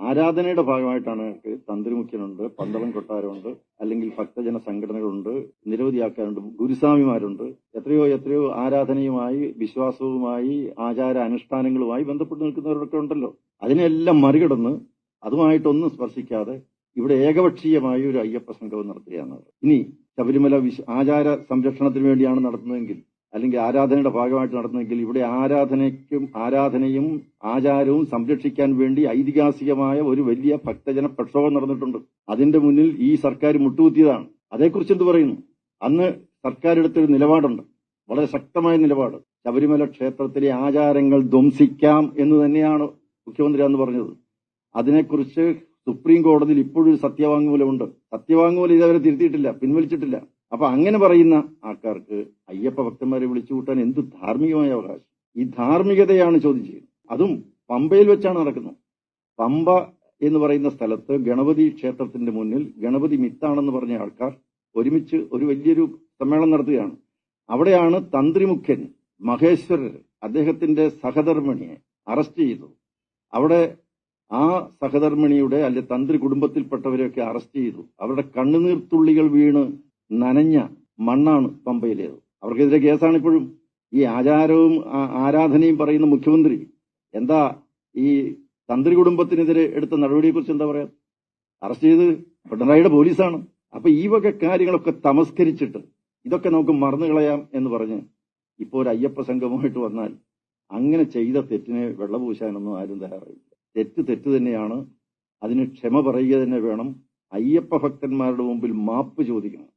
ആരാധനയുടെ ഭാഗമായിട്ടാണ് തന്ത്രിമുഖ്യനുണ്ട്, പന്തളം കൊട്ടാരമുണ്ട്, അല്ലെങ്കിൽ ഭക്തജന സംഘടനകളുണ്ട്, നിരവധി ആൾക്കാരുണ്ട്, ഗുരുസ്വാമിമാരുണ്ട്, എത്രയോ ആരാധനയുമായി, വിശ്വാസവുമായി, ആചാര അനുഷ്ഠാനങ്ങളുമായി ബന്ധപ്പെട്ട് നിൽക്കുന്നവരൊക്കെ ഉണ്ടല്ലോ. അതിനെല്ലാം മറികടന്ന് അതുമായിട്ടൊന്നും സ്പർശിക്കാതെ ഇവിടെ ഏകപക്ഷീയമായ ഒരു അയ്യപ്പ സംഗമം നടത്തുകയാണ്. ഇനി ശബരിമല ആചാര സംരക്ഷണത്തിന് വേണ്ടിയാണ് നടത്തുന്നതെങ്കിൽ, അല്ലെങ്കിൽ ആരാധനയുടെ ഭാഗമായിട്ട് നടത്തുന്നെങ്കിൽ, ഇവിടെ ആരാധനയും ആചാരവും സംരക്ഷിക്കാൻ വേണ്ടി ഐതിഹാസികമായ ഒരു വലിയ ഭക്തജന പ്രക്ഷോഭം നടന്നിട്ടുണ്ട്. അതിന്റെ മുന്നിൽ ഈ സർക്കാർ മുട്ടുകുത്തിയതാണ്. അതേക്കുറിച്ച് എന്ത് പറയുന്നു? അന്ന് സർക്കാർ എടുത്തൊരു നിലപാടുണ്ട്, വളരെ ശക്തമായ നിലപാട്. ശബരിമല ക്ഷേത്രത്തിലെ ആചാരങ്ങൾ ധ്വംസിക്കാം എന്ന് തന്നെയാണ് മുഖ്യമന്ത്രി അന്ന് പറഞ്ഞത്. അതിനെക്കുറിച്ച് സുപ്രീം കോടതിയിൽ ഇപ്പോഴൊരു സത്യവാങ്മൂലമുണ്ട്. സത്യവാങ്മൂലം ഇതവരെ തിരുത്തിയിട്ടില്ല, പിൻവലിച്ചിട്ടില്ല. അപ്പൊ അങ്ങനെ പറയുന്ന ആൾക്കാർക്ക് അയ്യപ്പ ഭക്തന്മാരെ വിളിച്ചുകൂട്ടാൻ എന്ത് ധാർമ്മികമായ അവകാശം? ഈ ധാർമ്മികതയാണ് ചോദ്യം ചെയ്യുന്നത്. അതും പമ്പയിൽ വെച്ചാണ് നടക്കുന്നത്. പമ്പ എന്ന് പറയുന്ന സ്ഥലത്ത് ഗണപതി ക്ഷേത്രത്തിന്റെ മുന്നിൽ ഗണപതി മിത്താണെന്ന് പറഞ്ഞ ആൾക്കാർ ഒരുമിച്ച് ഒരു വലിയൊരു സമ്മേളനം നടത്തുകയാണ്. അവിടെയാണ് തന്ത്രിമുഖ്യൻ മഹേശ്വരർ അദ്ദേഹത്തിന്റെ സഹധർമ്മിണിയെ അറസ്റ്റ് ചെയ്തു. അവിടെ ആ സഹധർമ്മിണിയുടെ അല്ലെ തന്ത്രി കുടുംബത്തിൽപ്പെട്ടവരെയൊക്കെ അറസ്റ്റ് ചെയ്തു. അവരുടെ കണ്ണുനീർത്തുള്ളികൾ വീണ് നനഞ്ഞ മണ്ണാണ് പമ്പയിലേത്. അവർക്കെതിരെ കേസാണ് ഇപ്പോഴും. ഈ ആചാരവും ആരാധനയും പറയുന്ന മുഖ്യമന്ത്രി എന്താ ഈ തന്ത്രി കുടുംബത്തിനെതിരെ എടുത്ത നടപടിയെക്കുറിച്ച് എന്താ പറയാ? അറസ്റ്റ് ചെയ്ത് പിണറായിയുടെ പോലീസാണ്. അപ്പൊ ഈ വക കാര്യങ്ങളൊക്കെ തമസ്കരിച്ചിട്ട് ഇതൊക്കെ നമുക്ക് മറന്നു കളയാം എന്ന് പറഞ്ഞ് ഇപ്പോൾ ഒരു അയ്യപ്പ സംഘമായിട്ട് വന്നാൽ അങ്ങനെ ചെയ്ത തെറ്റിനെ വെള്ളപൂശാനൊന്നും ആരും തയ്യാറായില്ല. തെറ്റ് തന്നെയാണ്. അതിന് ക്ഷമ പറയുക തന്നെ വേണം. അയ്യപ്പ ഭക്തന്മാരുടെ മുമ്പിൽ മാപ്പ് ചോദിക്കണം.